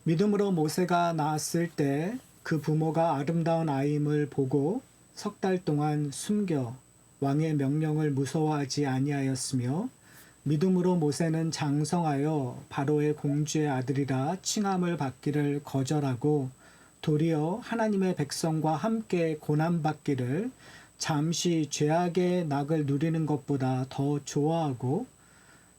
믿음으로 모세가 낳았을 때 그 부모가 아름다운 아이임을 보고 석 달 동안 숨겨 왕의 명령을 무서워하지 아니하였으며 믿음으로 모세는 장성하여 바로의 공주의 아들이라 칭함을 받기를 거절하고 도리어 하나님의 백성과 함께 고난받기를 잠시 죄악의 낙을 누리는 것보다 더 좋아하고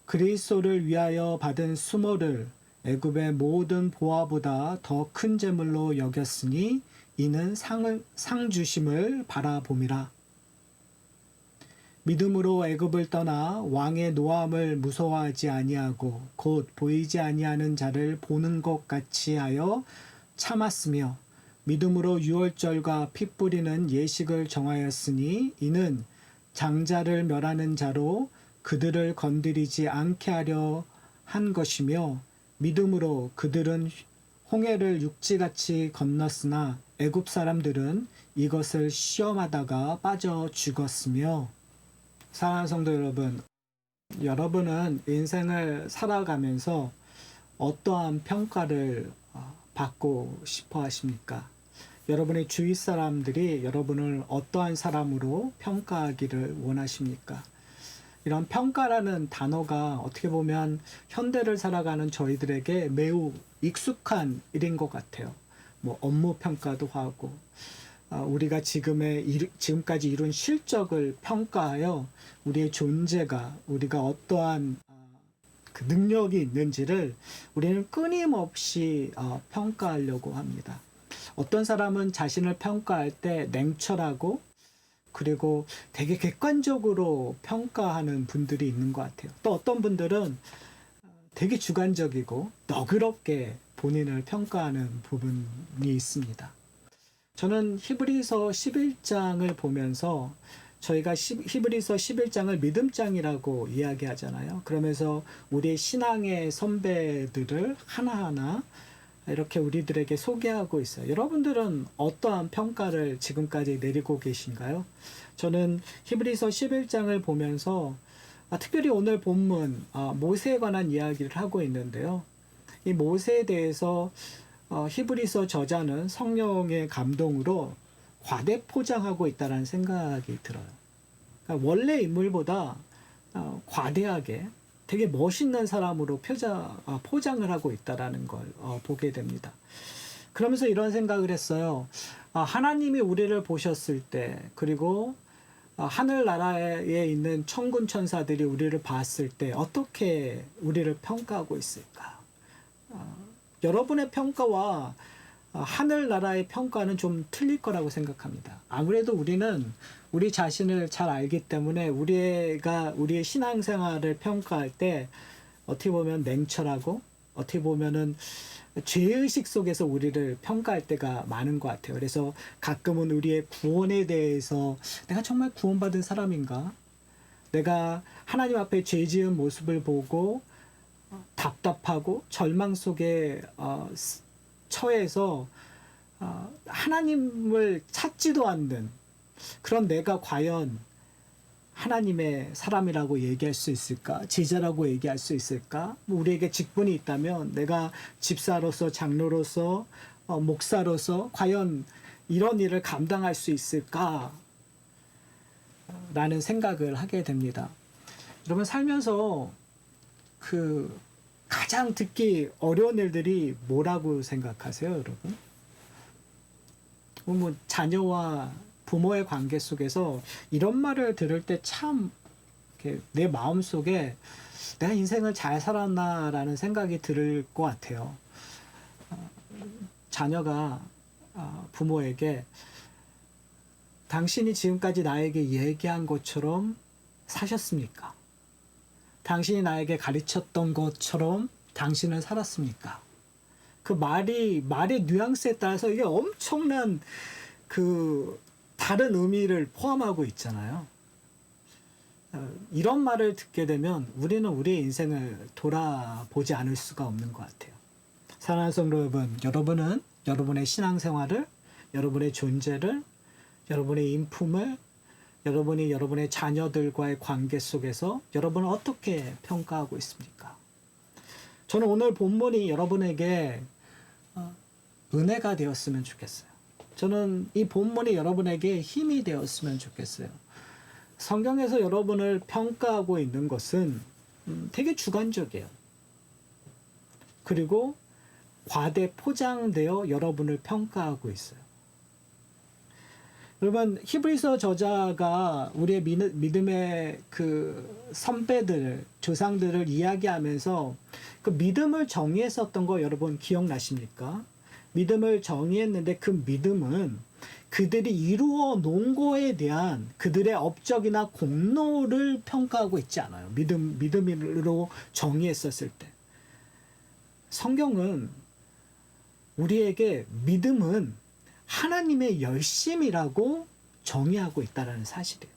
그리스도를 위하여 받은 수모를 애굽의 모든 보화보다 더 큰 재물로 여겼으니 이는 상 주심을 바라봄이라. 믿음으로 애굽을 떠나 왕의 노함을 무서워하지 아니하고 곧 보이지 아니하는 자를 보는 것 같이 하여 참았으며 믿음으로 유월절과 피 뿌리는 예식을 정하였으니 이는 장자를 멸하는 자로 그들을 건드리지 않게 하려 한 것이며 믿음으로 그들은 홍해를 육지같이 건넜으나 애굽 사람들은 이것을 시험하다가 빠져 죽었으며. 사랑하는 성도 여러분, 여러분은 인생을 살아가면서 어떠한 평가를 받고 싶어 하십니까? 여러분의 주위 사람들이 여러분을 어떠한 사람으로 평가하기를 원하십니까? 이런 평가라는 단어가 어떻게 보면 현대를 살아가는 저희들에게 매우 익숙한 일인 것 같아요. 뭐 업무 평가도 하고 우리가 지금까지 이룬 실적을 평가하여 우리의 존재가 우리가 어떠한 그 능력이 있는지를 우리는 끊임없이 평가하려고 합니다. 어떤 사람은 자신을 평가할 때 냉철하고 그리고 되게 객관적으로 평가하는 분들이 있는 것 같아요. 또 어떤 분들은 되게 주관적이고 너그럽게 본인을 평가하는 부분이 있습니다. 저는 히브리서 11장을 보면서 저희가 히브리서 11장을 믿음장이라고 이야기하잖아요. 그러면서 우리의 신앙의 선배들을 하나하나 이렇게 우리들에게 소개하고 있어요. 여러분들은 어떠한 평가를 지금까지 내리고 계신가요? 저는 히브리서 11장을 보면서 특별히 오늘 본문 모세에 관한 이야기를 하고 있는데요. 이 모세에 대해서 히브리서 저자는 성령의 감동으로 과대 포장하고 있다는 생각이 들어요. 그러니까 원래 인물보다 과대하게 되게 멋있는 사람으로 포장을 하고 있다는 걸 보게 됩니다. 그러면서 이런 생각을 했어요. 하나님이 우리를 보셨을 때 그리고 하늘나라에 있는 천군 천사들이 우리를 봤을 때 어떻게 우리를 평가하고 있을까? 여러분의 평가와 하늘나라의 평가는 좀 틀릴 거라고 생각합니다. 아무래도 우리는 우리 자신을 잘 알기 때문에 우리의 신앙생활을 평가할 때 어떻게 보면 냉철하고 어떻게 보면은 죄의식 속에서 우리를 평가할 때가 많은 것 같아요. 그래서 가끔은 우리의 구원에 대해서 내가 정말 구원받은 사람인가? 내가 하나님 앞에 죄 지은 모습을 보고 답답하고 절망 속에 처해서 하나님을 찾지도 않는 그런 내가 과연 하나님의 사람이라고 얘기할 수 있을까? 제자라고 얘기할 수 있을까? 우리에게 직분이 있다면 내가 집사로서 장로로서 목사로서 과연 이런 일을 감당할 수 있을까? 라는 생각을 하게 됩니다. 여러분 살면서 가장 듣기 어려운 일들이 뭐라고 생각하세요, 여러분? 뭐 자녀와 부모의 관계 속에서 이런 말을 들을 때 참 내 마음속에 내가 인생을 잘 살았나라는 생각이 들 것 같아요. 자녀가 부모에게 당신이 지금까지 나에게 얘기한 것처럼 사셨습니까? 당신이 나에게 가르쳤던 것처럼 당신은 살았습니까? 그 말의 뉘앙스에 따라서 이게 엄청난 다른 의미를 포함하고 있잖아요. 이런 말을 듣게 되면 우리는 우리의 인생을 돌아보지 않을 수가 없는 것 같아요. 사랑하는 성도 여러분, 여러분은 여러분의 신앙생활을, 여러분의 존재를, 여러분의 인품을, 여러분이 여러분의 자녀들과의 관계 속에서 여러분은 어떻게 평가하고 있습니까? 저는 오늘 본문이 여러분에게 은혜가 되었으면 좋겠어요. 저는 이 본문이 여러분에게 힘이 되었으면 좋겠어요. 성경에서 여러분을 평가하고 있는 것은 되게 주관적이에요. 그리고 과대 포장되어 여러분을 평가하고 있어요. 여러분, 히브리서 저자가 우리의 믿음의 그 선배들, 조상들을 이야기하면서 그 믿음을 정의했었던 거 여러분 기억나십니까? 믿음을 정의했는데 그 믿음은 그들이 이루어 놓은 거에 대한 그들의 업적이나 공로를 평가하고 있지 않아요. 믿음으로 정의했었을 때. 성경은 우리에게 믿음은 하나님의 열심이라고 정의하고 있다는 사실이에요.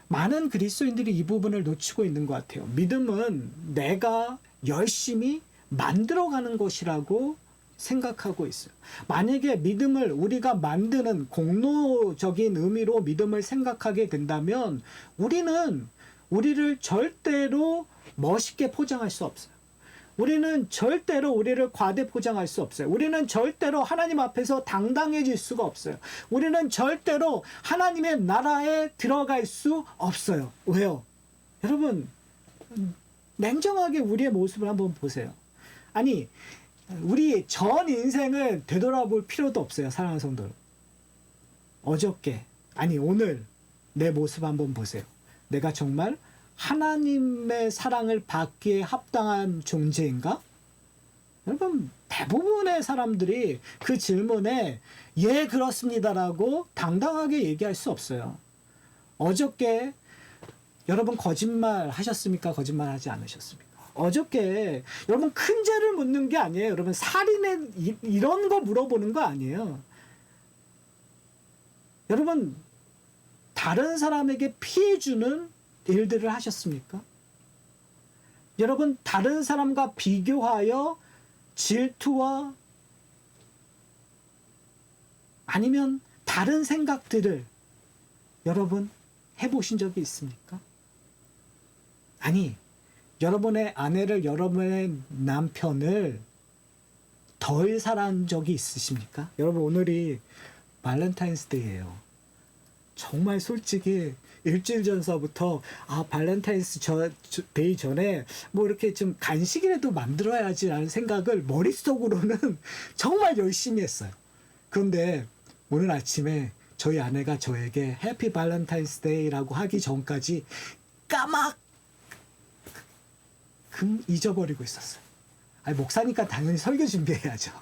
많은 그리스도인들이 이 부분을 놓치고 있는 것 같아요. 믿음은 내가 열심히 만들어가는 것이라고 생각하고 있어요. 만약에 믿음을 우리가 만드는 공로적인 의미로 믿음을 생각하게 된다면 우리를 절대로 멋있게 포장할 수 없어요. 우리는 절대로 우리를 과대 포장할 수 없어요. 우리는 절대로 하나님 앞에서 당당해질 수가 없어요. 우리는 절대로 하나님의 나라에 들어갈 수 없어요. 왜요? 여러분, 냉정하게 우리의 모습을 한번 보세요. 아니, 우리 전 인생을 되돌아볼 필요도 없어요. 사랑하는 성도. 어저께, 아니 오늘 내 모습 한번 보세요. 내가 정말 하나님의 사랑을 받기에 합당한 존재인가? 여러분, 대부분의 사람들이 그 질문에 예, 그렇습니다라고 당당하게 얘기할 수 없어요. 어저께 여러분 거짓말 하셨습니까? 거짓말 하지 않으셨습니까? 어저께 여러분 큰 죄를 묻는 게 아니에요. 여러분 살인의 이런 거 물어보는 거 아니에요. 여러분 다른 사람에게 피해 주는 일들을 하셨습니까? 여러분 다른 사람과 비교하여 질투와 아니면 다른 생각들을 여러분 해보신 적이 있습니까? 아니, 여러분의 아내를, 여러분의 남편을 덜 사랑한 적이 있으십니까? 여러분 오늘이 발렌타인스데이예요. 정말 솔직히 일주일 전서부터 발렌타인스 데이 전에 뭐 이렇게 좀 간식이라도 만들어야지라는 생각을 머릿속으로는 정말 열심히 했어요. 그런데 오늘 아침에 저희 아내가 저에게 해피 발렌타인스 데이라고 하기 전까지 잊어버리고 있었어요. 아니, 목사니까 당연히 설교 준비해야죠.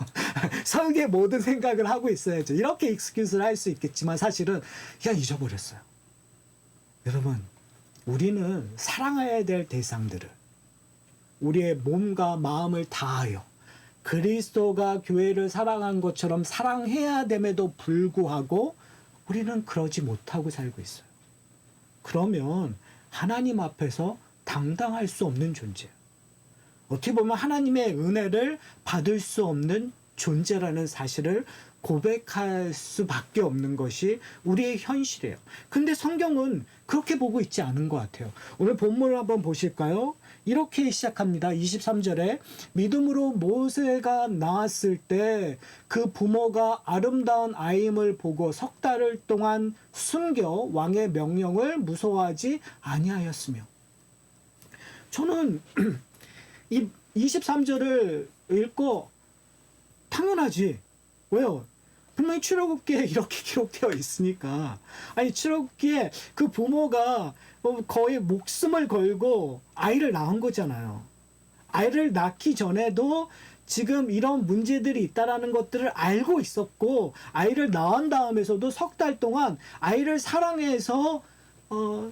설교에 모든 생각을 하고 있어야죠. 이렇게 익스큐즈를 할 수 있겠지만 사실은 그냥 잊어버렸어요. 여러분, 우리는 사랑해야 될 대상들을 우리의 몸과 마음을 다하여 그리스도가 교회를 사랑한 것처럼 사랑해야 됨에도 불구하고 우리는 그러지 못하고 살고 있어요. 그러면 하나님 앞에서 당당할 수 없는 존재예요. 어떻게 보면 하나님의 은혜를 받을 수 없는 존재라는 사실을 고백할 수밖에 없는 것이 우리의 현실이에요. 근데 성경은 그렇게 보고 있지 않은 것 같아요. 오늘 본문을 한번 보실까요? 이렇게 시작합니다. 23절에 믿음으로 모세가 나왔을 때 그 부모가 아름다운 아임을 보고 석 달을 동안 숨겨 왕의 명령을 무서워하지 아니하였으며. 저는 이 23절을 읽고 당연하지. 왜요? 분명히 출애굽기에 이렇게 기록되어 있으니까. 아니 출애굽기에 그 부모가 거의 목숨을 걸고 아이를 낳은 거잖아요. 아이를 낳기 전에도 지금 이런 문제들이 있다라는 것들을 알고 있었고 아이를 낳은 다음에서도 석 달 동안 아이를 사랑해서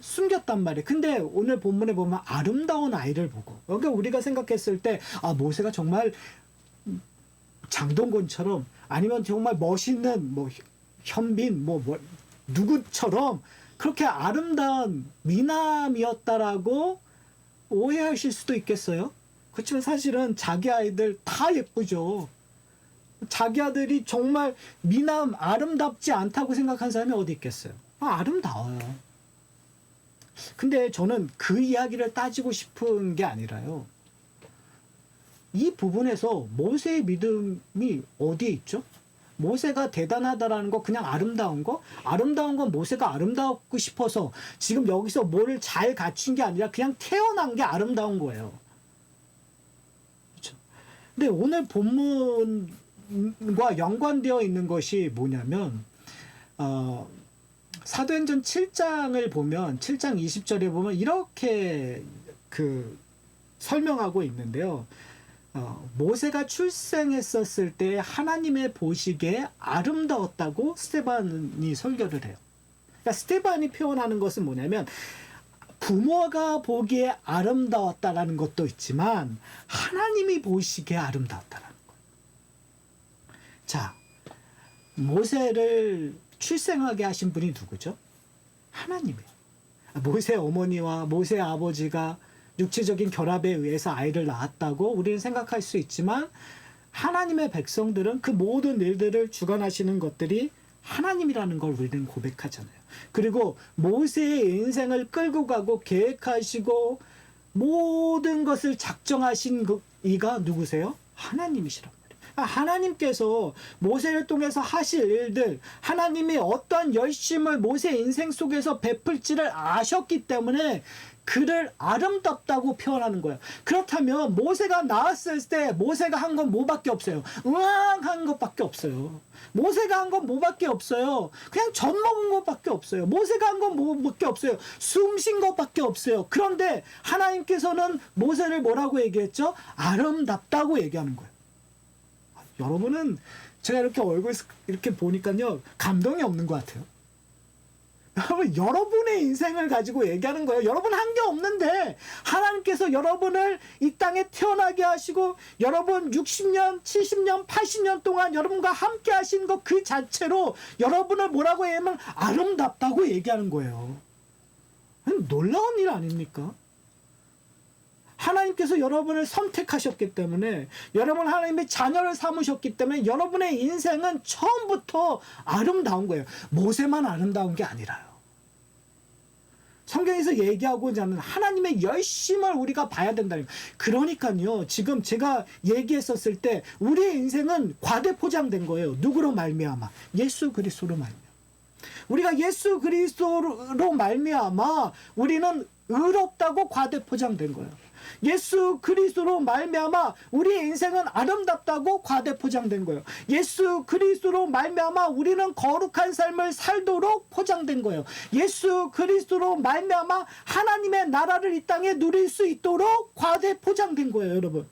숨겼단 말이에요. 근데 오늘 본문에 보면 아름다운 아이를 보고 여기 우리가 생각했을 때 모세가 정말 장동건처럼 아니면 정말 멋있는 현빈 누구처럼 그렇게 아름다운 미남이었다라고 오해하실 수도 있겠어요. 그렇지만 사실은 자기 아이들 다 예쁘죠. 자기 아들이 정말 미남 아름답지 않다고 생각한 사람이 어디 있겠어요. 아름다워요. 근데 저는 그 이야기를 따지고 싶은 게 아니라요. 이 부분에서 모세의 믿음이 어디에 있죠? 모세가 대단하다라는 거, 그냥 아름다운 거? 아름다운 건 모세가 아름다우고 싶어서 지금 여기서 뭐를 잘 갖춘 게 아니라 그냥 태어난 게 아름다운 거예요. 그렇죠? 근데 오늘 본문과 연관되어 있는 것이 뭐냐면, 사도행전 7장을 보면, 7장 20절에 보면 이렇게 설명하고 있는데요. 모세가 출생했었을 때 하나님의 보시기에 아름다웠다고 스데반이 설교를 해요. 그러니까 스데반이 표현하는 것은 뭐냐면, 부모가 보기에 아름다웠다라는 것도 있지만 하나님이 보시기에 아름다웠다라는 거예요. 자, 모세를 출생하게 하신 분이 누구죠? 하나님이에요. 모세 어머니와 모세 아버지가 육체적인 결합에 의해서 아이를 낳았다고 우리는 생각할 수 있지만, 하나님의 백성들은 그 모든 일들을 주관하시는 것들이 하나님이라는 걸 우리는 고백하잖아요. 그리고 모세의 인생을 끌고 가고 계획하시고 모든 것을 작정하신 이가 누구세요? 하나님이시란 말이에요. 하나님께서 모세를 통해서 하실 일들, 하나님이 어떠한 열심을 모세의 인생 속에서 베풀지를 아셨기 때문에 그를 아름답다고 표현하는 거예요. 그렇다면 모세가 나왔을 때 모세가 한 건 뭐밖에 없어요? 한 것밖에 없어요. 모세가 한 건 뭐밖에 없어요? 그냥 젖 먹은 것밖에 없어요. 모세가 한 건 뭐밖에 없어요? 숨 쉰 것밖에 없어요. 그런데 하나님께서는 모세를 뭐라고 얘기했죠? 아름답다고 얘기하는 거예요. 여러분은 제가 이렇게 얼굴 이렇게 보니까요, 감동이 없는 것 같아요. 여러분, 여러분의 인생을 가지고 얘기하는 거예요. 여러분 한 게 없는데 하나님께서 여러분을 이 땅에 태어나게 하시고 여러분 60년, 70년, 80년 동안 여러분과 함께 하신 것 그 자체로 여러분을 뭐라고 얘기하면 아름답다고 얘기하는 거예요. 놀라운 일 아닙니까? 하나님께서 여러분을 선택하셨기 때문에, 여러분 하나님의 자녀를 삼으셨기 때문에 여러분의 인생은 처음부터 아름다운 거예요. 모세만 아름다운 게 아니라요. 성경에서 얘기하고자 하는 하나님의 열심을 우리가 봐야 된다는 거예요. 그러니까요, 지금 제가 얘기했었을 때 우리의 인생은 과대포장된 거예요. 누구로 말미암아? 예수 그리스도로 말미암아. 우리가 예수 그리스도로 말미암아 우리는 의롭다고 과대포장된 거예요. 예수 그리스도로 말미암아 우리의 인생은 아름답다고 과대포장된 거예요. 예수 그리스도로 말미암아 우리는 거룩한 삶을 살도록 포장된 거예요. 예수 그리스도로 말미암아 하나님의 나라를 이 땅에 누릴 수 있도록 과대포장된 거예요, 여러분.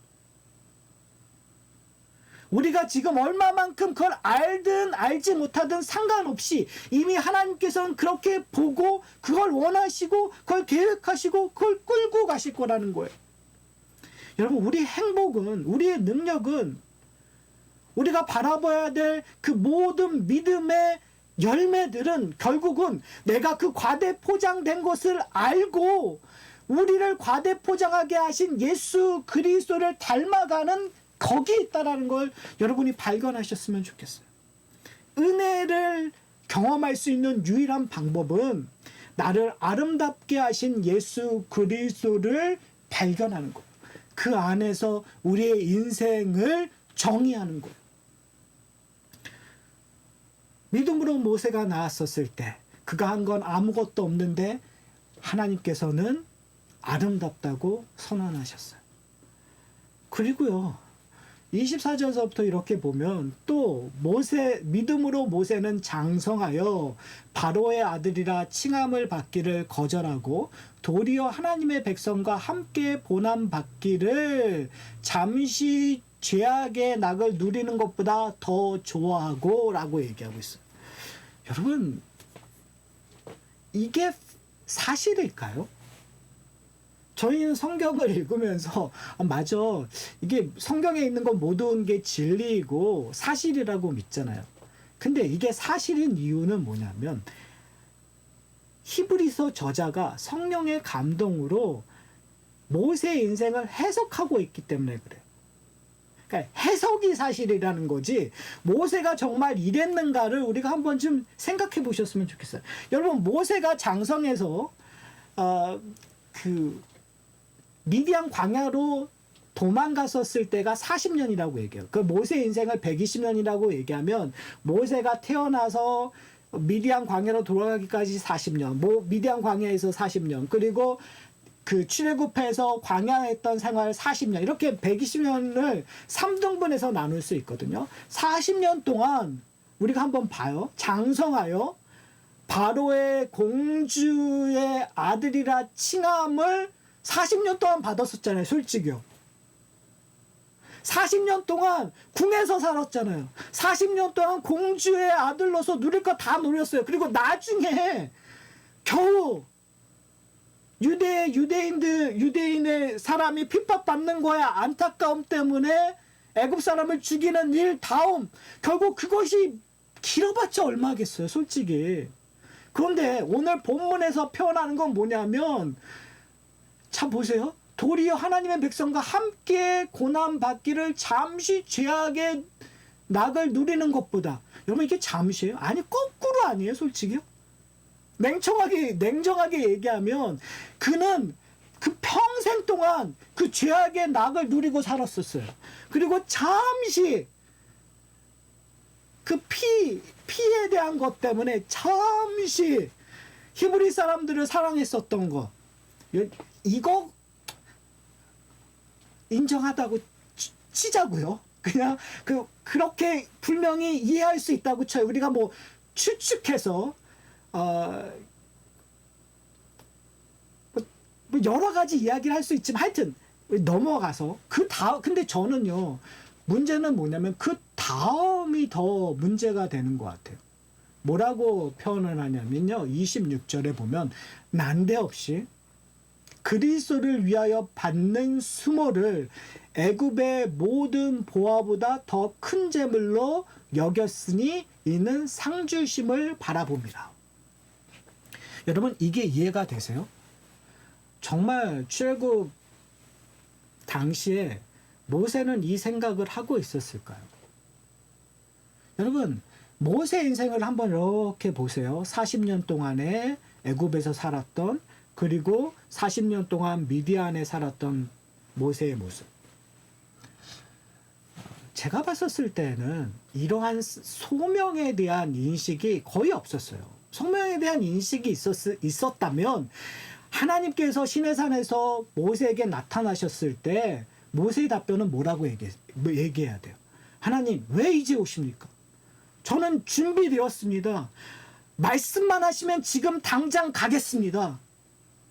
우리가 지금 얼마만큼 그걸 알든 알지 못하든 상관없이 이미 하나님께서는 그렇게 보고 그걸 원하시고 그걸 계획하시고 그걸 끌고 가실 거라는 거예요. 여러분, 우리의 행복은, 우리의 능력은, 우리가 바라봐야 될 그 모든 믿음의 열매들은 결국은 내가 그 과대포장된 것을 알고 우리를 과대포장하게 하신 예수 그리스도를 닮아가는 거기에 있다라는 걸 여러분이 발견하셨으면 좋겠어요. 은혜를 경험할 수 있는 유일한 방법은 나를 아름답게 하신 예수 그리스도를 발견하는 거예요. 그 안에서 우리의 인생을 정의하는 거예요. 믿음으로 모세가 나왔었을 때 그가 한 건 아무것도 없는데 하나님께서는 아름답다고 선언하셨어요. 그리고요, 24절서부터 이렇게 보면 또 믿음으로 모세는 장성하여 바로의 아들이라 칭함을 받기를 거절하고 도리어 하나님의 백성과 함께 본함 받기를 잠시 죄악의 낙을 누리는 것보다 더 좋아하고 라고 얘기하고 있어요. 여러분, 이게 사실일까요? 저희는 성경을 읽으면서 맞아, 이게 성경에 있는 건 모든 게 진리이고 사실이라고 믿잖아요. 근데 이게 사실인 이유는 뭐냐면 히브리서 저자가 성령의 감동으로 모세의 인생을 해석하고 있기 때문에 그래요. 그러니까 해석이 사실이라는 거지 모세가 정말 이랬는가를 우리가 한번 좀 생각해 보셨으면 좋겠어요. 여러분, 모세가 장성해서 미디안 광야로 도망갔었을 때가 40년이라고 얘기해요. 그 모세 인생을 120년이라고 얘기하면 모세가 태어나서 미디안 광야로 돌아가기까지 40년, 미디안 광야에서 40년, 그리고 그 출애굽해서 광야했던 생활 40년, 이렇게 120년을 3등분해서 나눌 수 있거든요. 40년 동안 우리가 한번 봐요. 장성하여 바로의 공주의 아들이라 칭함을 40년 동안 받았었잖아요. 솔직히요. 40년 동안 궁에서 살았잖아요. 40년 동안 공주의 아들로서 누릴 거 다 누렸어요. 그리고 나중에 겨우 유대인의 사람이 핍박받는 거야. 안타까움 때문에 애굽 사람을 죽이는 일 다음 결국 그것이 길어봤자 얼마겠어요. 솔직히. 그런데 오늘 본문에서 표현하는 건 뭐냐면, 참 보세요. 도리어 하나님의 백성과 함께 고난받기를 잠시 죄악의 낙을 누리는 것보다. 여러분 이게 잠시예요? 아니 거꾸로 아니에요. 솔직히요. 냉정하게 얘기하면 그는 그 평생 동안 그 죄악의 낙을 누리고 살았었어요. 그리고 잠시 그 피에 대한 것 때문에 잠시 히브리 사람들을 사랑했었던 거, 이거 인정하다고 치자고요. 그냥 그렇게 분명히 이해할 수 있다고 쳐요. 우리가 뭐 추측해서 뭐 여러 가지 이야기를 할 수 있지만 하여튼 넘어가서 근데 저는요, 문제는 뭐냐면 그 다음이 더 문제가 되는 것 같아요. 뭐라고 표현을 하냐면요, 26절에 보면 난데없이 그리스도를 위하여 받는 수모를 애굽의 모든 보화보다 더 큰 재물로 여겼으니 이는 상주심을 바라봅니다. 여러분 이게 이해가 되세요? 정말 출애굽 당시에 모세는 이 생각을 하고 있었을까요? 여러분 모세 인생을 한번 이렇게 보세요. 40년 동안에 애굽에서 살았던, 그리고 40년 동안 미디안에 살았던 모세의 모습. 제가 봤었을 때는 이러한 소명에 대한 인식이 거의 없었어요. 소명에 대한 인식이 있었다면 하나님께서 시내산에서 모세에게 나타나셨을 때 모세의 답변은 뭐라고 얘기해야 돼요? 하나님 왜 이제 오십니까? 저는 준비되었습니다. 말씀만 하시면 지금 당장 가겠습니다.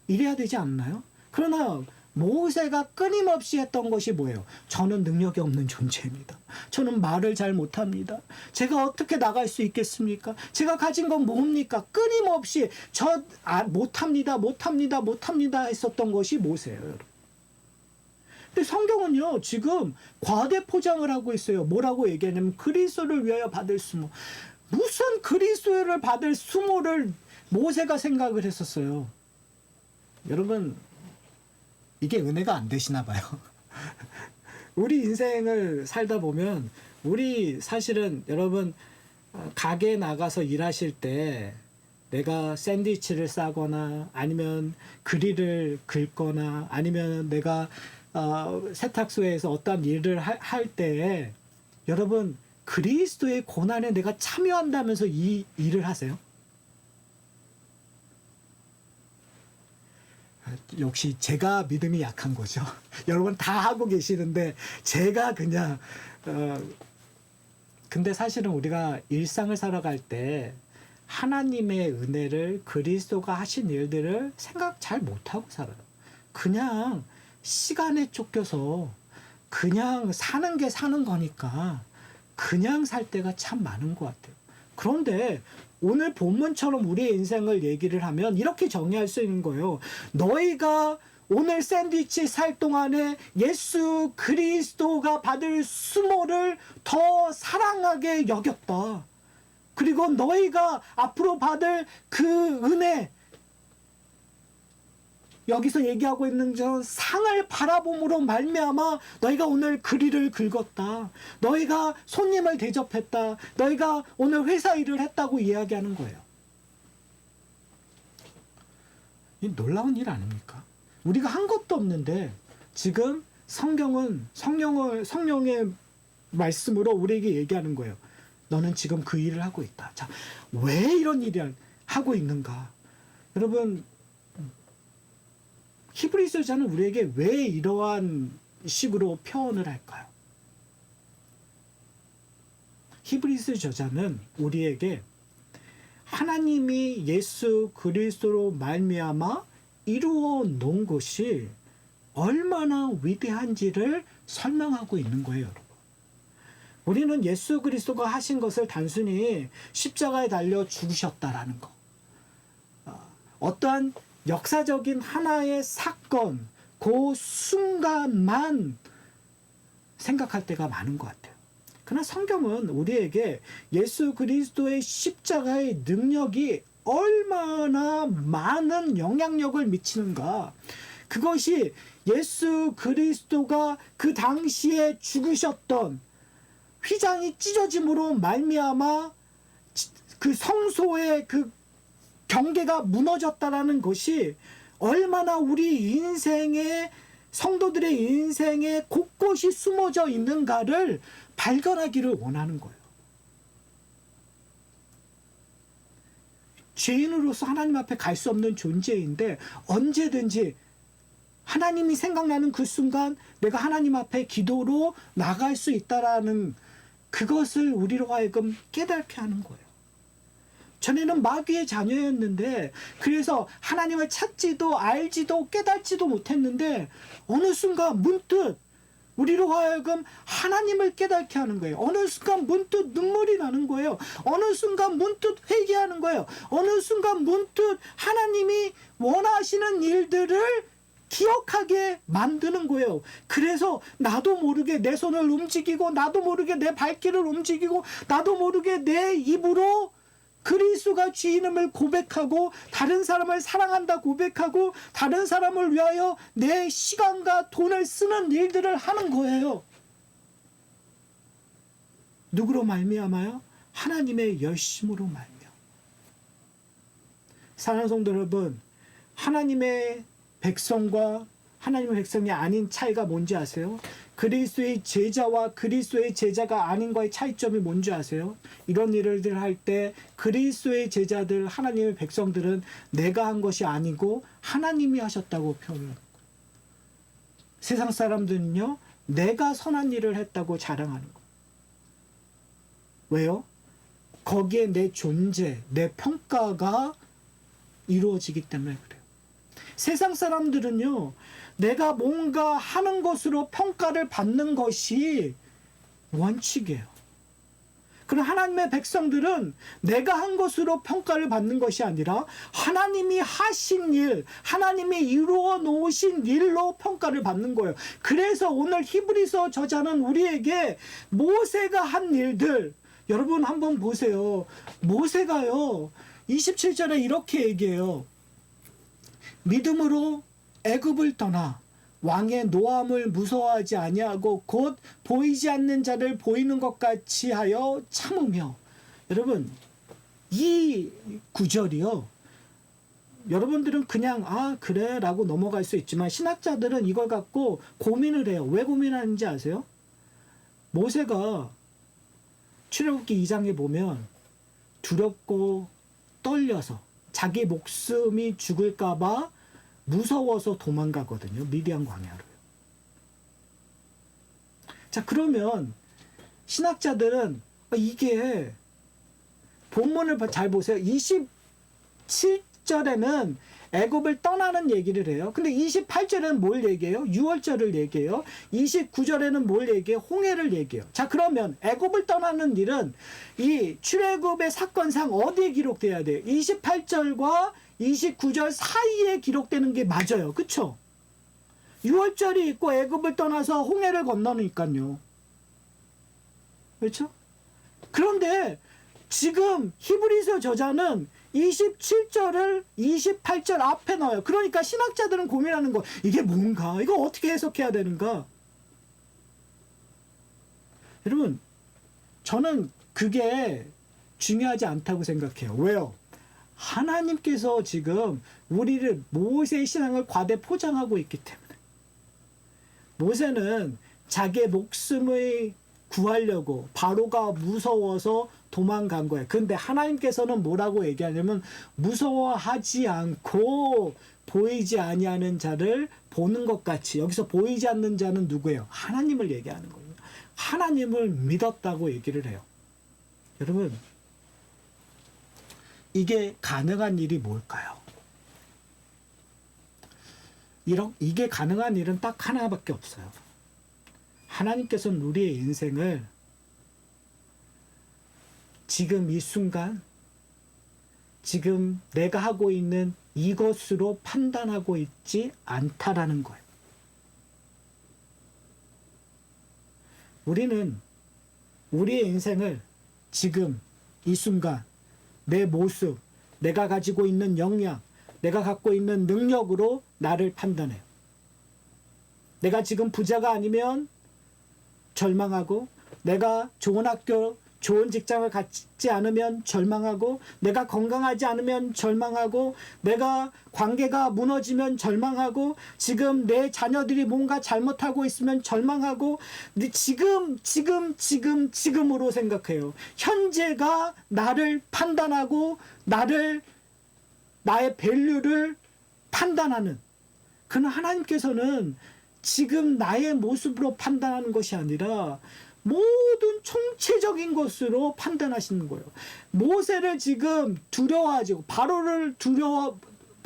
이래야 되지 않나요? 그러나 모세가 끊임없이 했던 것이 뭐예요? 저는 능력이 없는 존재입니다. 저는 말을 잘 못합니다. 제가 어떻게 나갈 수 있겠습니까? 제가 가진 건 뭡니까? 끊임없이 못합니다 했었던 것이 모세예요, 여러분. 근데 성경은요, 지금 과대 포장을 하고 있어요. 뭐라고 얘기하냐면 그리스도를 위하여 받을 수모. 무슨 그리스도를 받을 수모를 모세가 생각을 했었어요. 여러분 이게 은혜가 안 되시나 봐요. 우리 인생을 살다 보면 우리 사실은 여러분 가게에 나가서 일하실 때 내가 샌드위치를 싸거나 아니면 그릴을 긁거나 아니면 내가 세탁소에서 어떤 일을 할 때 여러분 그리스도의 고난에 내가 참여한다면서 이 일을 하세요? 역시 제가 믿음이 약한 거죠. 여러분 다 하고 계시는데 제가 그냥 근데 사실은 우리가 일상을 살아갈 때 하나님의 은혜를, 그리스도가 하신 일들을 생각 잘 못하고 살아요. 그냥 시간에 쫓겨서 그냥 사는 게 사는 거니까 그냥 살 때가 참 많은 것 같아요. 그런데 오늘 본문처럼 우리의 인생을 얘기를 하면 이렇게 정의할 수 있는 거예요. 너희가 오늘 샌드위치 살 동안에 예수 그리스도가 받을 수모를 더 사랑하게 여겼다. 그리고 너희가 앞으로 받을 그 은혜, 여기서 얘기하고 있는 저 상을 바라봄으로 말미암아 너희가 오늘 그릴을 긁었다. 너희가 손님을 대접했다. 너희가 오늘 회사 일을 했다고 이야기하는 거예요. 이 놀라운 일 아닙니까? 우리가 한 것도 없는데 지금 성령의 말씀으로 우리에게 얘기하는 거예요. 너는 지금 그 일을 하고 있다. 자, 왜 이런 일을 하고 있는가? 여러분, 히브리서자는 우리에게 왜 이러한 식으로 표현을 할까요? 히브리서 저자는 우리에게 하나님이 예수 그리스도로 말미암아 이루어 놓은 것이 얼마나 위대한지를 설명하고 있는 거예요, 여러분. 우리는 예수 그리스도가 하신 것을 단순히 십자가에 달려 죽으셨다라는 거, 어떠한 역사적인 하나의 사건, 그 순간만 생각할 때가 많은 것 같아요. 그러나 성경은 우리에게 예수 그리스도의 십자가의 능력이 얼마나 많은 영향력을 미치는가, 그것이 예수 그리스도가 그 당시에 죽으셨던 휘장이 찢어짐으로 말미암아 그 성소의 그 경계가 무너졌다라는 것이 얼마나 우리 인생의, 성도들의 인생에 곳곳이 숨어져 있는가를 발견하기를 원하는 거예요. 죄인으로서 하나님 앞에 갈 수 없는 존재인데 언제든지 하나님이 생각나는 그 순간 내가 하나님 앞에 기도로 나갈 수 있다라는 그것을 우리로 하여금 깨닫게 하는 거예요. 전에는 마귀의 자녀였는데, 그래서 하나님을 찾지도 알지도 깨닫지도 못했는데 어느 순간 문득 우리로 하여금 하나님을 깨닫게 하는 거예요. 어느 순간 문득 눈물이 나는 거예요. 어느 순간 문득 회개하는 거예요. 어느 순간 문득 하나님이 원하시는 일들을 기억하게 만드는 거예요. 그래서 나도 모르게 내 손을 움직이고, 나도 모르게 내 발길을 움직이고, 나도 모르게 내 입으로 그리스도가 주인임을 고백하고, 다른 사람을 사랑한다 고백하고, 다른 사람을 위하여 내 시간과 돈을 쓰는 일들을 하는 거예요. 누구로 말미암아요? 하나님의 열심으로 말미암아. 사랑하는 성도 여러분, 하나님의 백성과 하나님의 백성이 아닌 차이가 뭔지 아세요? 그리스도의 제자와 그리스도의 제자가 아닌과의 차이점이 뭔지 아세요? 이런 일을 할 때 그리스도의 제자들, 하나님의 백성들은 내가 한 것이 아니고 하나님이 하셨다고 표현합니다. 세상 사람들은요, 내가 선한 일을 했다고 자랑하는 거예요. 왜요? 거기에 내 존재, 내 평가가 이루어지기 때문에 그래요. 세상 사람들은요, 내가 뭔가 하는 것으로 평가를 받는 것이 원칙이에요. 그럼 하나님의 백성들은 내가 한 것으로 평가를 받는 것이 아니라 하나님이 하신 일, 하나님이 이루어 놓으신 일로 평가를 받는 거예요. 그래서 오늘 히브리서 저자는 우리에게 모세가 한 일들, 여러분 한번 보세요. 모세가요, 27절에 이렇게 얘기해요. 믿음으로 애굽을 떠나 왕의 노함을 무서워하지 아니하고 곧 보이지 않는 자를 보이는 것 같이 하여 참으며. 여러분, 이 구절이요, 여러분들은 그냥 아 그래 라고 넘어갈 수 있지만 신학자들은 이걸 갖고 고민을 해요. 왜 고민하는지 아세요? 모세가 출애굽기 2장에 보면 두렵고 떨려서 자기 목숨이 죽을까 봐 무서워서 도망가거든요. 미디안 광야로요. 자, 그러면 신학자들은 이게 본문을 잘 보세요. 27절에는 애굽을 떠나는 얘기를 해요. 근데 28절에는 뭘 얘기해요? 6월절을 얘기해요. 29절에는 뭘 얘기해요? 홍해를 얘기해요. 자, 그러면 애굽을 떠나는 일은 이 출애굽의 사건상 어디에 기록돼야 돼요? 28절과 29절 사이에 기록되는 게 맞아요. 그쵸? 6월절이 있고 애굽을 떠나서 홍해를 건너니까요. 그렇죠? 그런데 지금 히브리서 저자는 27절을 28절 앞에 넣어요. 그러니까 신학자들은 고민하는 거, 이게 뭔가? 이거 어떻게 해석해야 되는가? 여러분, 저는 그게 중요하지 않다고 생각해요. 왜요? 하나님께서 지금 우리를 모세의 신앙을 과대 포장하고 있기 때문에. 모세는 자기의 목숨을 구하려고 바로가 무서워서 도망간 거예요. 근데 하나님께서는 뭐라고 얘기하냐면 무서워하지 않고 보이지 아니하는 자를 보는 것 같이, 여기서 보이지 않는 자는 누구예요? 하나님을 얘기하는 거예요. 하나님을 믿었다고 얘기를 해요. 여러분, 이게 가능한 일이 뭘까요? 이게 가능한 일은 딱 하나밖에 없어요. 하나님께서는 우리의 인생을 지금 이 순간, 지금 내가 하고 있는 이것으로 판단하고 있지 않다라는 거예요. 우리는 우리의 인생을 지금 이 순간 내 모습, 내가 가지고 있는 역량, 내가 갖고 있는 능력으로 나를 판단해요. 내가 지금 부자가 아니면 절망하고, 내가 좋은 학교, 좋은 직장을 갖지 않으면 절망하고, 내가 건강하지 않으면 절망하고, 내가 관계가 무너지면 절망하고, 지금 내 자녀들이 뭔가 잘못하고 있으면 절망하고, 근데 지금으로 생각해요. 현재가 나를 판단하고 나의 밸류를 판단하는, 그는 하나님께서는 지금 나의 모습으로 판단하는 것이 아니라 모든 총체적인 것으로 판단하시는 거예요. 모세를 지금 두려워하지, 바로를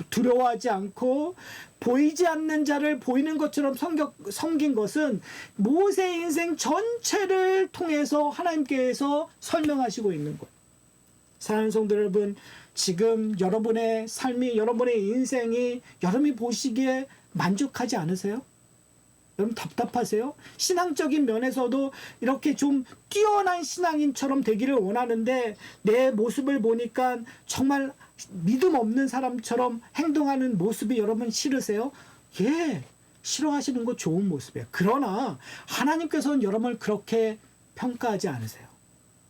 두려워하지 않고 보이지 않는 자를 보이는 것처럼 섬긴 것은 모세의 인생 전체를 통해서 하나님께서 설명하시고 있는 거예요. 사랑하는 성도 여러분, 지금 여러분의 삶이, 여러분의 인생이 여러분이 보시기에 만족하지 않으세요? 여러분 답답하세요? 신앙적인 면에서도 이렇게 좀 뛰어난 신앙인처럼 되기를 원하는데 내 모습을 보니까 정말 믿음 없는 사람처럼 행동하는 모습이 여러분 싫으세요? 예, 싫어하시는 거 좋은 모습이에요. 그러나 하나님께서는 여러분을 그렇게 평가하지 않으세요.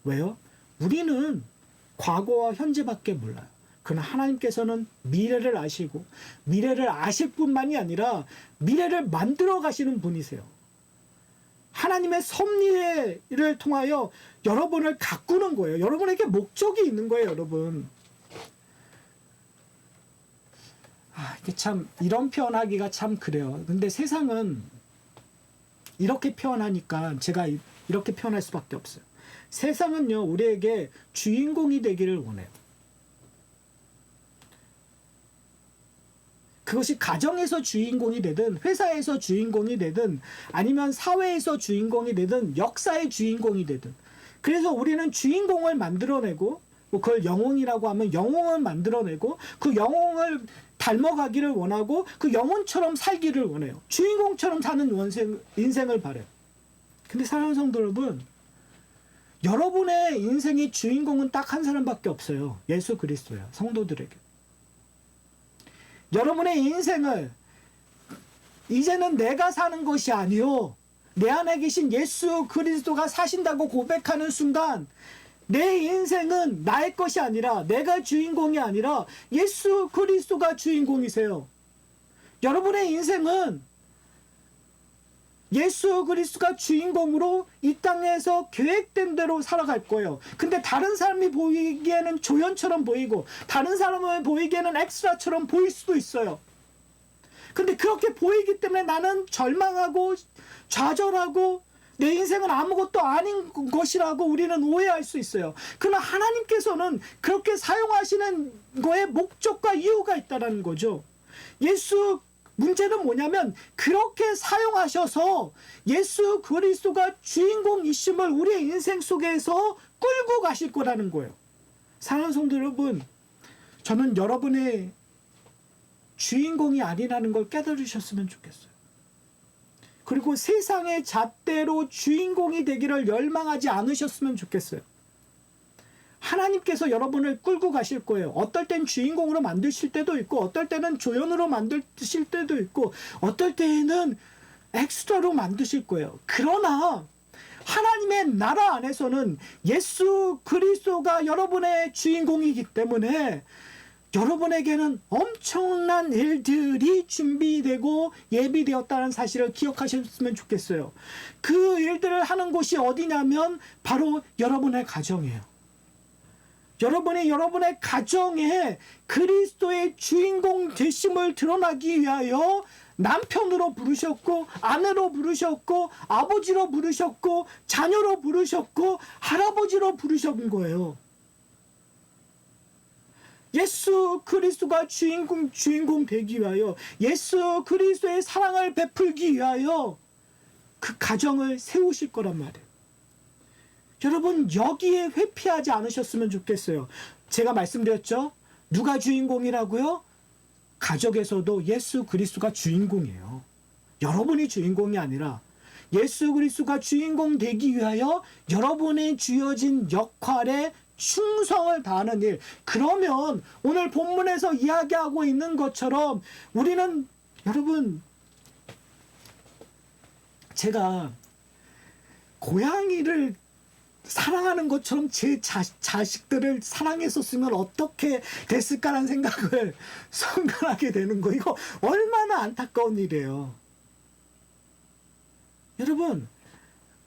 왜요? 우리는 과거와 현재밖에 몰라요. 그러나 하나님께서는 미래를 아시고, 미래를 아실 뿐만이 아니라 미래를 만들어 가시는 분이세요. 하나님의 섭리를 통하여 여러분을 가꾸는 거예요. 여러분에게 목적이 있는 거예요, 여러분. 이게 참, 이런 표현하기가 참 그래요. 근데 세상은 이렇게 표현하니까 제가 이렇게 표현할 수밖에 없어요. 세상은요, 우리에게 주인공이 되기를 원해요. 그것이 가정에서 주인공이 되든, 회사에서 주인공이 되든, 아니면 사회에서 주인공이 되든, 역사의 주인공이 되든. 그래서 우리는 주인공을 만들어내고, 그걸 영웅이라고 하면 영웅을 만들어내고, 그 영웅을 닮아가기를 원하고, 그 영웅처럼 살기를 원해요. 주인공처럼 사는 인생을 바래요. 근데 사랑하는 성도 여러분, 여러분의 인생의 주인공은 딱 한 사람밖에 없어요. 예수 그리스도예요. 성도들에게. 여러분의 인생을 이제는 내가 사는 것이 아니요, 내 안에 계신 예수 그리스도가 사신다고 고백하는 순간 내 인생은 나의 것이 아니라, 내가 주인공이 아니라 예수 그리스도가 주인공이세요. 여러분의 인생은 예수 그리스도가 주인공으로 이 땅에서 계획된 대로 살아갈 거예요. 근데 다른 사람이 보이기에는 조연처럼 보이고, 다른 사람을 보이기에는 엑스트라처럼 보일 수도 있어요. 근데 그렇게 보이기 때문에 나는 절망하고 좌절하고 내 인생은 아무것도 아닌 것이라고 우리는 오해할 수 있어요. 그러나 하나님께서는 그렇게 사용하시는 거에 목적과 이유가 있다는 거죠. 문제는 뭐냐면, 그렇게 사용하셔서 예수 그리스도가 주인공이심을 우리의 인생 속에서 끌고 가실 거라는 거예요. 사랑하는 성도 여러분, 저는 여러분의 주인공이 아니라는 걸 깨달으셨으면 좋겠어요. 그리고 세상의 잣대로 주인공이 되기를 열망하지 않으셨으면 좋겠어요. 하나님께서 여러분을 끌고 가실 거예요. 어떨 땐 주인공으로 만드실 때도 있고, 어떨 때는 조연으로 만드실 때도 있고, 어떨 때는 엑스트라로 만드실 거예요. 그러나 하나님의 나라 안에서는 예수 그리스도가 여러분의 주인공이기 때문에 여러분에게는 엄청난 일들이 준비되고 예비되었다는 사실을 기억하셨으면 좋겠어요. 그 일들을 하는 곳이 어디냐면 바로 여러분의 가정이에요. 여러분의 가정에 그리스도의 주인공 되심을 드러나기 위하여 남편으로 부르셨고, 아내로 부르셨고, 아버지로 부르셨고, 자녀로 부르셨고, 할아버지로 부르신 거예요. 예수 그리스도가 주인공 되기 위하여, 예수 그리스도의 사랑을 베풀기 위하여 그 가정을 세우실 거란 말이에요. 여러분, 여기에 회피하지 않으셨으면 좋겠어요. 제가 말씀드렸죠? 누가 주인공이라고요? 가족에서도 예수 그리스도가 주인공이에요. 여러분이 주인공이 아니라 예수 그리스도가 주인공 되기 위하여 여러분의 주어진 역할에 충성을 다하는 일. 그러면 오늘 본문에서 이야기하고 있는 것처럼 우리는, 여러분, 제가 고양이를 사랑하는 것처럼 제 자식들을 사랑했었으면 어떻게 됐을까라는 생각을 선간하게 되는 거. 이거 얼마나 안타까운 일이에요. 여러분,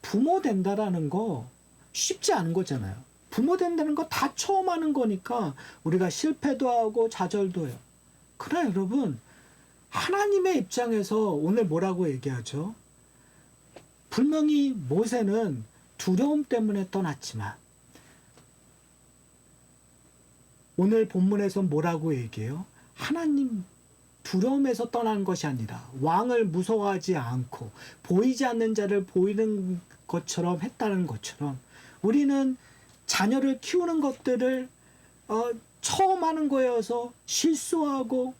부모 된다라는 거 쉽지 않은 거잖아요. 부모 된다는 거 다 처음 하는 거니까 우리가 실패도 하고 좌절도 해요. 그러나 여러분, 하나님의 입장에서 오늘 뭐라고 얘기하죠? 분명히 모세는 두려움 때문에 떠났지만 오늘 본문에서 뭐라고 얘기해요? 하나님 두려움에서 떠난 것이 아니라 왕을 무서워하지 않고 보이지 않는 자를 보이는 것처럼 했다는 것처럼 우리는 자녀를 키우는 것들을 처음 하는 거여서 실수하고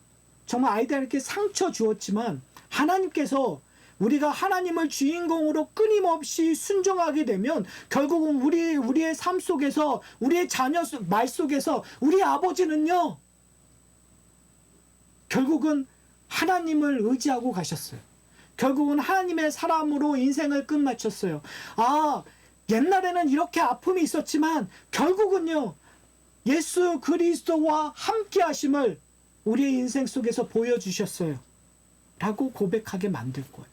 정말 아이들에게 상처 주었지만 하나님께서 우리가 하나님을 주인공으로 끊임없이 순종하게 되면 결국은 우리의 삶 속에서, 우리의 자녀 말 속에서 우리 아버지는요, 결국은 하나님을 의지하고 가셨어요. 결국은 하나님의 사람으로 인생을 끝마쳤어요. 아, 옛날에는 이렇게 아픔이 있었지만 결국은요, 예수 그리스도와 함께 하심을 우리의 인생 속에서 보여주셨어요. 라고 고백하게 만들 거예요.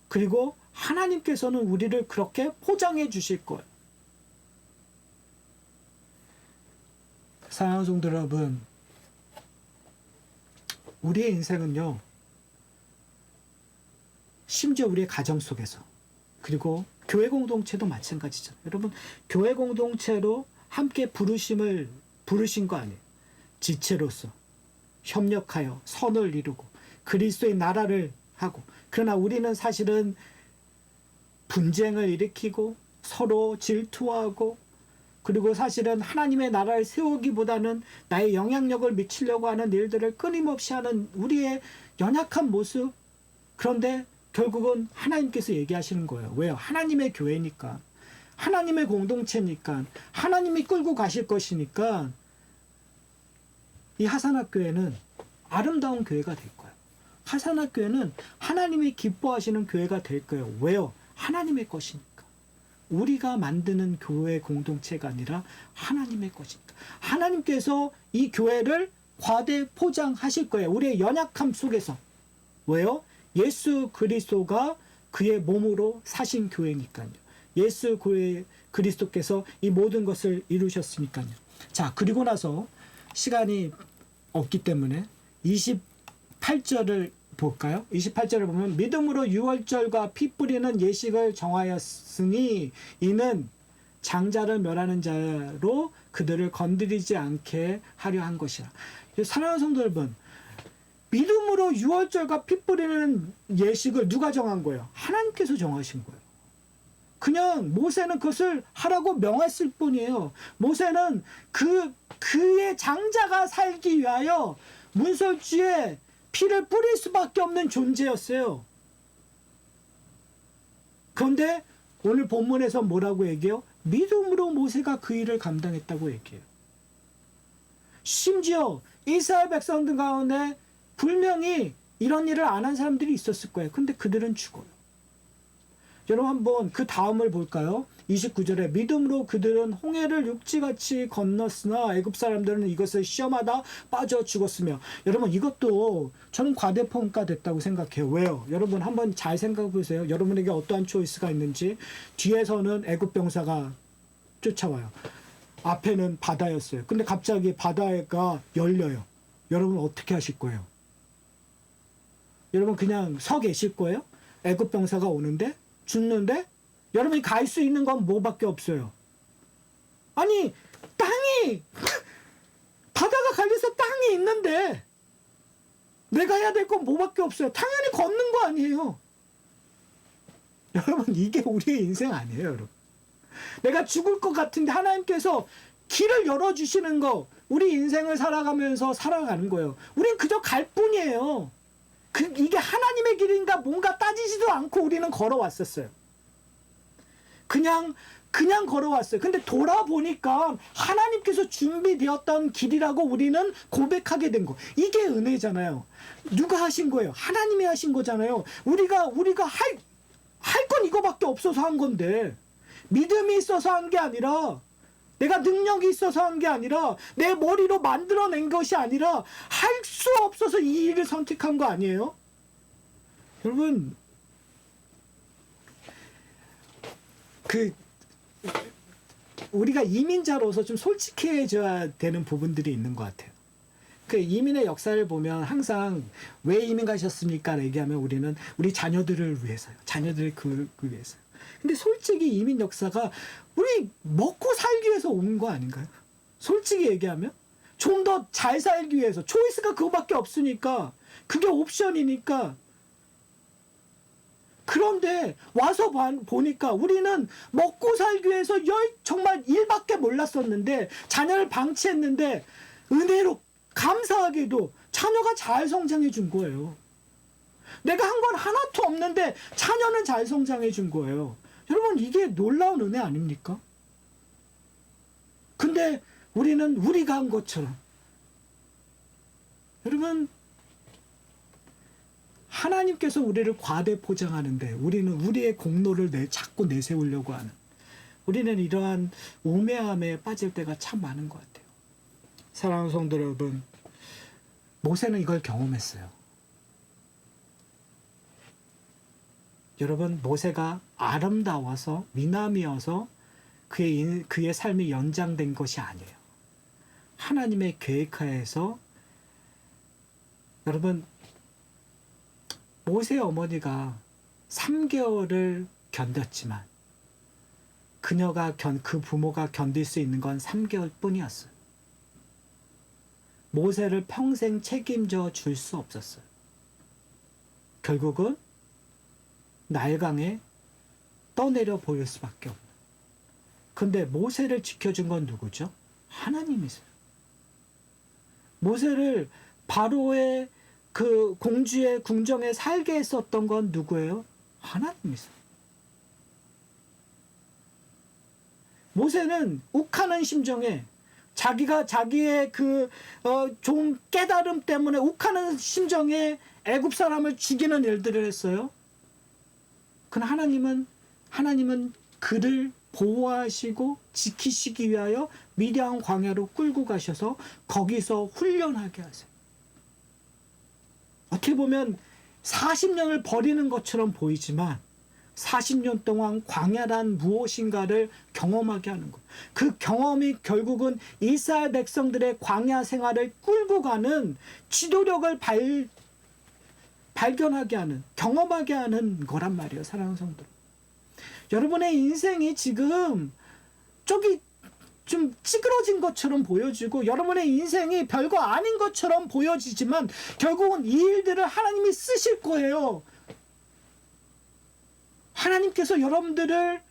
그리고 하나님께서는 우리를 그렇게 포장해 주실 거예요. 사랑하는 성도 여러분, 우리의 인생은요, 심지어 우리의 가정 속에서, 그리고 교회 공동체도 마찬가지잖아요. 여러분, 교회 공동체로 함께 부르신 거 아니에요. 지체로서 협력하여 선을 이루고 그리스도의 나라를 하고, 그러나 우리는 사실은 분쟁을 일으키고 서로 질투하고, 그리고 사실은 하나님의 나라를 세우기보다는 나의 영향력을 미치려고 하는 일들을 끊임없이 하는 우리의 연약한 모습. 그런데 결국은 하나님께서 얘기하시는 거예요. 왜요? 하나님의 교회니까, 하나님의 공동체니까, 하나님이 끌고 가실 것이니까 이 하산학교회는 아름다운 교회가 될 거예요. 하산학교회는 하나님이 기뻐하시는 교회가 될 거예요. 왜요? 하나님의 것이니까. 우리가 만드는 교회 공동체가 아니라 하나님의 것이니까. 하나님께서 이 교회를 과대 포장하실 거예요. 우리의 연약함 속에서. 왜요? 예수 그리스도가 그의 몸으로 사신 교회니까요. 예수 그리스도께서 이 모든 것을 이루셨으니까요. 자, 그리고 나서 시간이 없기 때문에 28절을 볼까요? 28절을 보면 믿음으로 유월절과 피 뿌리는 예식을 정하였으니 이는 장자를 멸하는 자로 그들을 건드리지 않게 하려 한 것이라. 사랑하는 성도 여러분, 믿음으로 유월절과 피 뿌리는 예식을 누가 정한 거예요? 하나님께서 정하신 거예요. 그냥 모세는 그것을 하라고 명했을 뿐이에요. 모세는 그의 장자가 살기 위하여 문설주에 피를 뿌릴 수밖에 없는 존재였어요. 그런데 오늘 본문에서 뭐라고 얘기해요? 믿음으로 모세가 그 일을 감당했다고 얘기해요. 심지어 이스라엘 백성들 가운데 분명히 이런 일을 안 한 사람들이 있었을 거예요. 근데 그들은 죽어요. 여러분 한번 그 다음을 볼까요? 29절에 믿음으로 그들은 홍해를 육지같이 건넜으나 애굽 사람들은 이것을 시험하다 빠져 죽었으며. 여러분 이것도 저는 과대평가됐다고 생각해요. 왜요? 여러분 한번 잘 생각해 보세요. 여러분에게 어떠한 초이스가 있는지. 뒤에서는 애굽 병사가 쫓아와요. 앞에는 바다였어요. 근데 갑자기 바다가 열려요. 여러분 어떻게 하실 거예요? 여러분 그냥 서 계실 거예요? 애굽 병사가 오는데 죽는데 여러분이 갈 수 있는 건 뭐밖에 없어요. 아니 땅이 바다가 갈려서 땅이 있는데 내가 해야 될 건 뭐밖에 없어요. 당연히 걷는 거 아니에요. 여러분 이게 우리의 인생 아니에요. 여러분 내가 죽을 것 같은데 하나님께서 길을 열어주시는 거, 우리 인생을 살아가면서 살아가는 거예요. 우린 그저 갈 뿐이에요. 이게 하나님의 길인가 뭔가 따지지도 않고 우리는 걸어왔었어요. 그냥 걸어왔어요. 근데 돌아보니까 하나님께서 준비되었던 길이라고 우리는 고백하게 된 거. 이게 은혜잖아요. 누가 하신 거예요? 하나님이 하신 거잖아요. 우리가 할 건 이거밖에 없어서 한 건데, 믿음이 있어서 한 게 아니라, 내가 능력이 있어서 한 게 아니라, 내 머리로 만들어낸 것이 아니라 할 수 없어서 이 일을 선택한 거 아니에요? 여러분 우리가 이민자로서 좀 솔직해져야 되는 부분들이 있는 것 같아요. 그 이민의 역사를 보면 항상 왜 이민 가셨습니까? 얘기하면 우리는 우리 자녀들을 위해서요. 자녀들을 위해서요. 근데 솔직히 이민 역사가 우리 먹고 살기 위해서 온 거 아닌가요? 솔직히 얘기하면 좀 더 잘 살기 위해서. 초이스가 그거밖에 없으니까, 그게 옵션이니까. 그런데 와서 보니까 우리는 먹고 살기 위해서 정말 일밖에 몰랐었는데, 자녀를 방치했는데 은혜로 감사하게도 자녀가 잘 성장해 준 거예요. 내가 한 건 하나도 없는데 자녀는 잘 성장해 준 거예요. 여러분 이게 놀라운 은혜 아닙니까? 근데 우리는 우리가 한 것처럼, 여러분 하나님께서 우리를 과대 포장하는데 우리는 우리의 공로를 자꾸 내세우려고 하는, 우리는 이러한 우매함에 빠질 때가 참 많은 것 같아요. 사랑하는 성도 여러분, 모세는 이걸 경험했어요. 여러분 모세가 아름다워서 미남이어서 그의 삶이 연장된 것이 아니에요. 하나님의 계획하에서. 여러분 모세의 어머니가 3개월을 견뎠지만 그 부모가 견딜 수 있는 건 3개월 뿐이었어요. 모세를 평생 책임져 줄 수 없었어요. 결국은 나일강에 떠내려 보일 수밖에 없는. 근데 모세를 지켜준 건 누구죠? 하나님이세요. 모세를 바로의 그 공주의 궁정에 살게 했었던 건 누구예요? 하나님이세요. 모세는 욱하는 심정에, 자기의 좀 깨달음 때문에 욱하는 심정에 애굽 사람을 죽이는 일들을 했어요. 그러나 하나님은 그를 보호하시고 지키시기 위하여 미디안 광야로 끌고 가셔서 거기서 훈련하게 하세요. 어떻게 보면 40년을 버리는 것처럼 보이지만 40년 동안 광야란 무엇인가를 경험하게 하는 것. 그 경험이 결국은 이스라엘 백성들의 광야 생활을 끌고 가는 지도력을 발견하게 하는, 경험하게 하는 거란 말이에요. 사랑하는 성도. 여러분의 인생이 지금 저기 좀 찌그러진 것처럼 보여지고, 여러분의 인생이 별거 아닌 것처럼 보여지지만 결국은 이 일들을 하나님이 쓰실 거예요. 하나님께서 여러분들을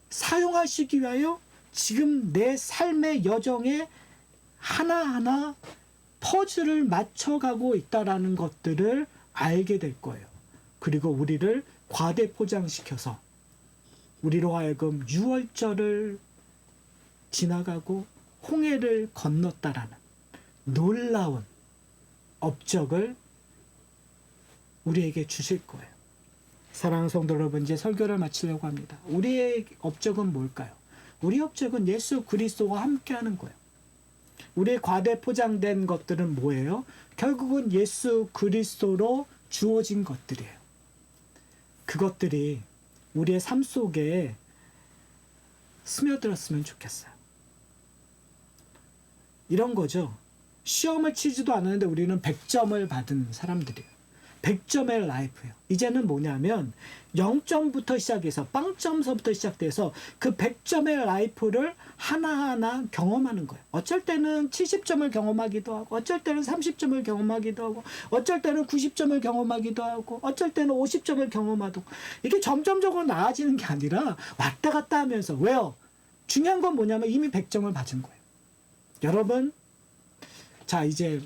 사용하시기 위하여 지금 내 삶의 여정에 하나하나 퍼즐을 맞춰가고 있다라는 것들을 알게 될 거예요. 그리고 우리를 과대 포장시켜서 우리로 하여금 유월절을 지나가고 홍해를 건넜다라는 놀라운 업적을 우리에게 주실 거예요. 사랑하는 성도 여러분, 이제 설교를 마치려고 합니다. 우리의 업적은 뭘까요? 우리 업적은 예수 그리스도와 함께하는 거예요. 우리의 과대 포장된 것들은 뭐예요? 결국은 예수 그리스도로 주어진 것들이에요. 그것들이 우리의 삶 속에 스며들었으면 좋겠어요. 이런 거죠. 시험을 치지도 않았는데 우리는 100점을 받은 사람들이에요. 100점의 라이프예요. 이제는 뭐냐면 0점부터 시작해서 빵점서부터 시작돼서 그 100점의 라이프를 하나하나 경험하는 거예요. 어쩔 때는 70점을 경험하기도 하고, 어쩔 때는 30점을 경험하기도 하고, 어쩔 때는 90점을 경험하기도 하고, 어쩔 때는 50점을 경험하고, 이게 점점적으로 나아지는 게 아니라 왔다 갔다 하면서. 왜요? 중요한 건 뭐냐면 이미 100점을 받은 거예요. 여러분, 자, 이제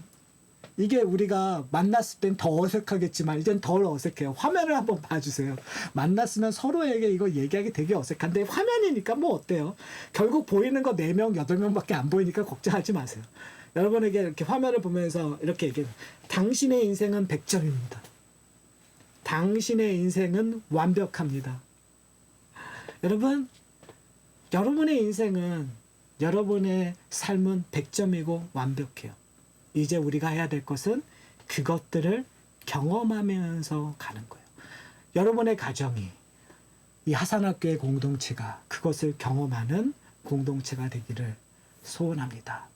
이게 우리가 만났을 땐 더 어색하겠지만 이젠 덜 어색해요. 화면을 한번 봐주세요. 만났으면 서로에게 이거 얘기하기 되게 어색한데 화면이니까 뭐 어때요? 결국 보이는 거 4명, 8명밖에 안 보이니까 걱정하지 마세요. 여러분에게 이렇게 화면을 보면서 이렇게 얘기해요. 당신의 인생은 100점입니다. 당신의 인생은 완벽합니다. 여러분, 여러분의 인생은, 여러분의 삶은 100점이고 완벽해요. 이제 우리가 해야 될 것은 그것들을 경험하면서 가는 거예요. 여러분의 가정이, 이 하산학교의 공동체가 그것을 경험하는 공동체가 되기를 소원합니다.